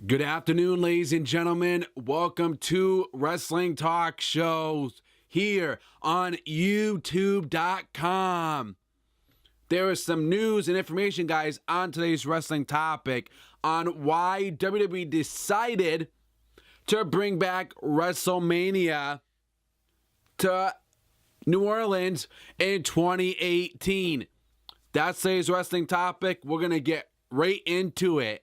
Good afternoon, ladies and gentlemen. Welcome to Wrestling Talk Shows here on YouTube.com. There is some news and information, guys, on today's wrestling topic on why WWE decided to bring back WrestleMania to New Orleans in 2018. That's today's wrestling topic. We're going to get right into it.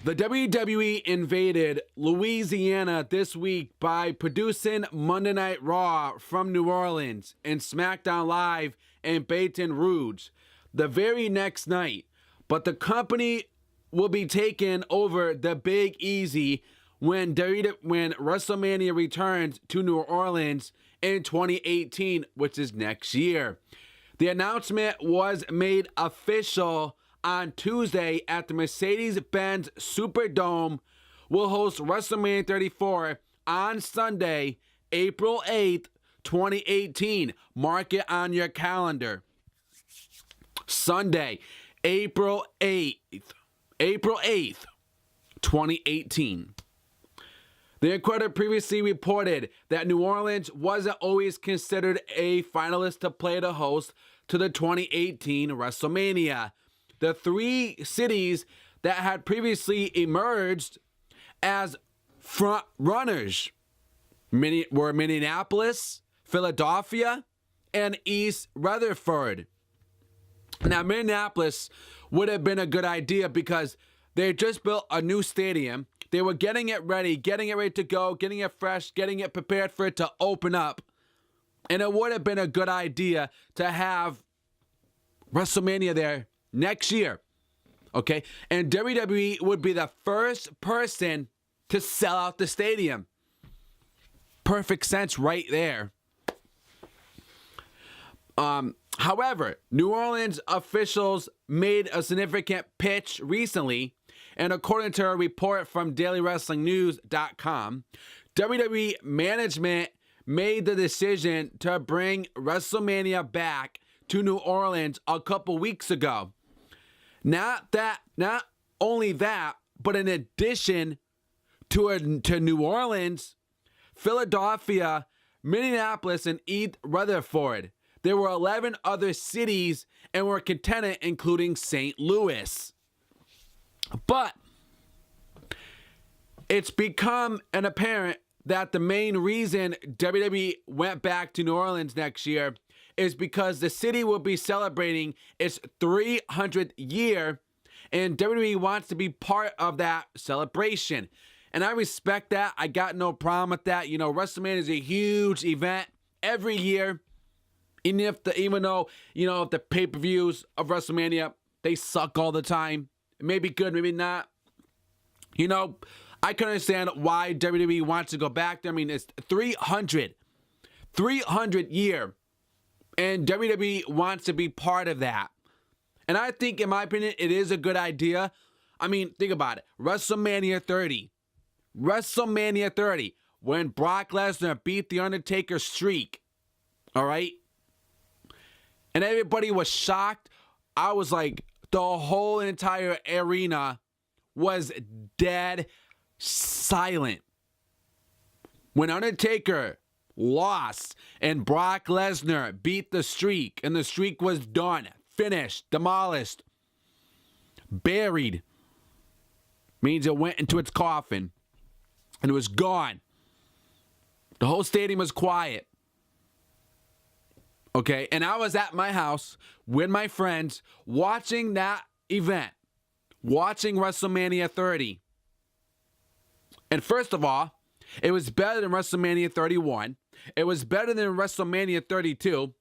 The WWE invaded Louisiana this week by producing Monday Night Raw from New Orleans and SmackDown Live in Baton Rouge the very next night. But the company will be taking over the Big Easy when WrestleMania returns to New Orleans in 2018, which is next year. The announcement was made official on Tuesday at the Mercedes-Benz Superdome. Will host WrestleMania 34 on Sunday, April 8th, 2018. Mark it on your calendar. Sunday, April 8th, 2018. The Inquirer previously reported that New Orleans wasn't always considered a finalist to play the host to the 2018 WrestleMania. The three cities that had previously emerged as front runners were Minneapolis, Philadelphia, and East Rutherford. Now, Minneapolis would have been a good idea because they just built a new stadium. They were getting it ready to go, getting it fresh, getting it prepared for it to open up. And it would have been a good idea to have WrestleMania there next year, okay? And WWE would be the first person to sell out the stadium. Perfect sense right there. However, New Orleans officials made a significant pitch recently, and according to a report from DailyWrestlingNews.com, WWE management made the decision to bring WrestleMania back to New Orleans a couple weeks ago. Not only that, but in addition to New Orleans, Philadelphia, Minneapolis, and East Rutherford, there were 11 other cities and were contended, including St. Louis. But it's become apparent that the main reason WWE went back to New Orleans next year is because the city will be celebrating its 300th year, and WWE wants to be part of that celebration. And I respect that. I got no problem with that. You know, WrestleMania is a huge event every year. Even though the pay-per-views of WrestleMania, they suck all the time. Maybe good, maybe not. You know, I can understand why WWE wants to go back there. I mean, it's 300 year. And WWE wants to be part of that. And I think, in my opinion, it is a good idea. I mean, think about it. WrestleMania 30. When Brock Lesnar beat The Undertaker's streak. All right? And everybody was shocked. I was like, the whole entire arena was dead silent. When Undertaker lost and Brock Lesnar beat the streak, and the streak was done, finished, demolished, buried, means it went into its coffin and it was gone. The whole stadium was quiet. Okay, and I was at my house with my friends watching that event, watching WrestleMania 30. And first of all, it was better than WrestleMania 31. It was better than WrestleMania 32.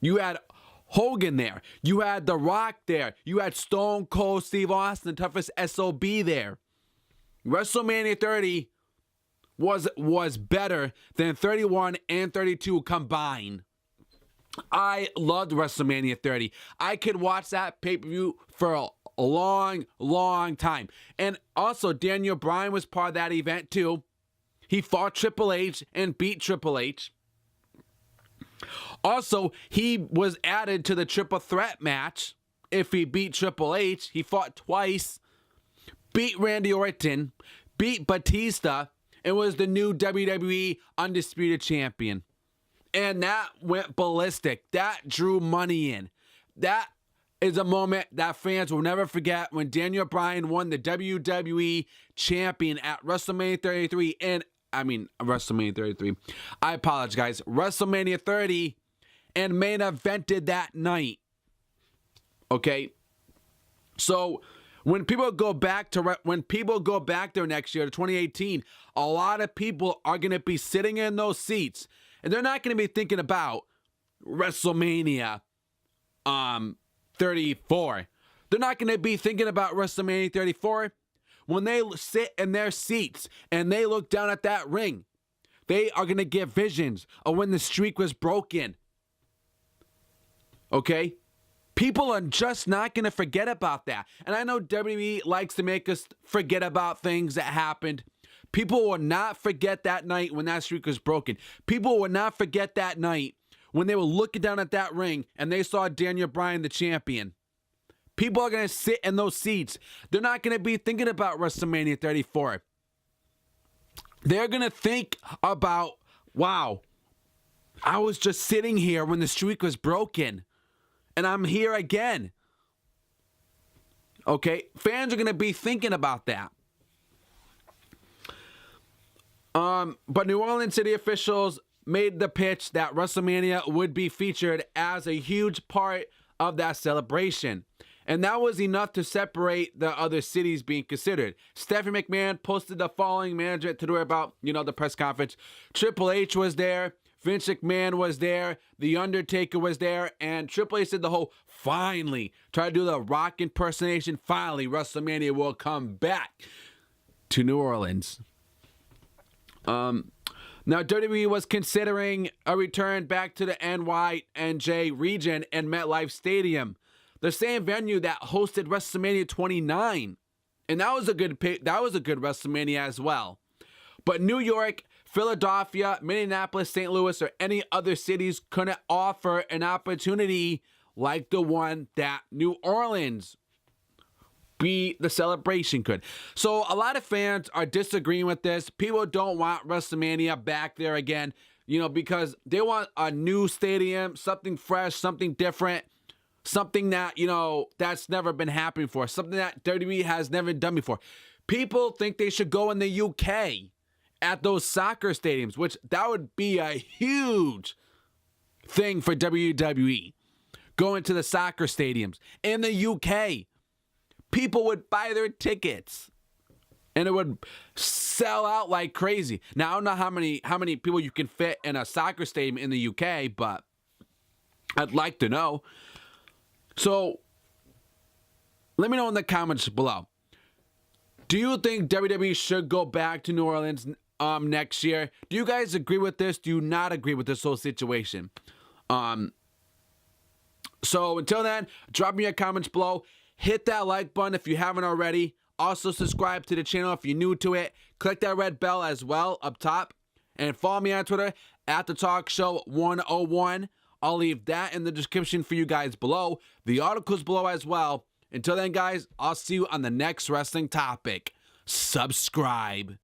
You had Hogan there. You had The Rock there. You had Stone Cold Steve Austin, the toughest SOB there. WrestleMania 30 was better than 31 and 32 combined. I loved WrestleMania 30. I could watch that pay-per-view for a long, long time. And also, Daniel Bryan was part of that event too. He fought Triple H and beat Triple H. Also, he was added to the triple threat match. If he beat Triple H, he fought twice, beat Randy Orton, beat Batista, and was the new WWE Undisputed Champion. And that went ballistic. That drew money in. That is a moment that fans will never forget, when Daniel Bryan won the WWE Champion at WrestleMania 33. WrestleMania 33. I apologize, guys. WrestleMania 30, and main evented that night. Okay? So when people go back there next year to 2018, a lot of people are going to be sitting in those seats, and they're not going to be thinking about WrestleMania 34. They're not going to be thinking about WrestleMania 34. When they sit in their seats and they look down at that ring, they are going to get visions of when the streak was broken. Okay? People are just not going to forget about that. And I know WWE likes to make us forget about things that happened. People will not forget that night when that streak was broken. People will not forget that night when they were looking down at that ring and they saw Daniel Bryan the champion. People are going to sit in those seats. They're not going to be thinking about WrestleMania 34. They're going to think about, wow, I was just sitting here when the streak was broken, and I'm here again. Okay? Fans are going to be thinking about that. But New Orleans city officials made the pitch that WrestleMania would be featured as a huge part of that celebration. And that was enough to separate the other cities being considered. Stephanie McMahon posted the following management to do about, the press conference. Triple H was there. Vince McMahon was there. The Undertaker was there. And Triple H did the whole, finally, try to do the Rock impersonation. Finally, WrestleMania will come back to New Orleans. Now, WWE was considering a return back to the NYNJ region and MetLife Stadium, the same venue that hosted WrestleMania 29, and that was a good WrestleMania as well. But New York, Philadelphia, Minneapolis, St. Louis, or any other cities couldn't offer an opportunity like the one that New Orleans the celebration could. So a lot of fans are disagreeing with this. People don't want WrestleMania back there again, because they want a new stadium, something fresh, something different. Something that, that's never been happening before. Something that WWE has never done before. People think they should go in the UK at those soccer stadiums, which that would be a huge thing for WWE. Going to the soccer stadiums in the UK. People would buy their tickets, and it would sell out like crazy. Now, I don't know how many people you can fit in a soccer stadium in the UK, but I'd like to know. So, let me know in the comments below. Do you think WWE should go back to New Orleans next year? Do you guys agree with this? Do you not agree with this whole situation? So, until then, drop me your comments below. Hit that like button if you haven't already. Also, subscribe to the channel if you're new to it. Click that red bell as well up top. And follow me on Twitter at TheTalkShow101. I'll leave that in the description for you guys below. The article's below as well. Until then, guys, I'll see you on the next wrestling topic. Subscribe.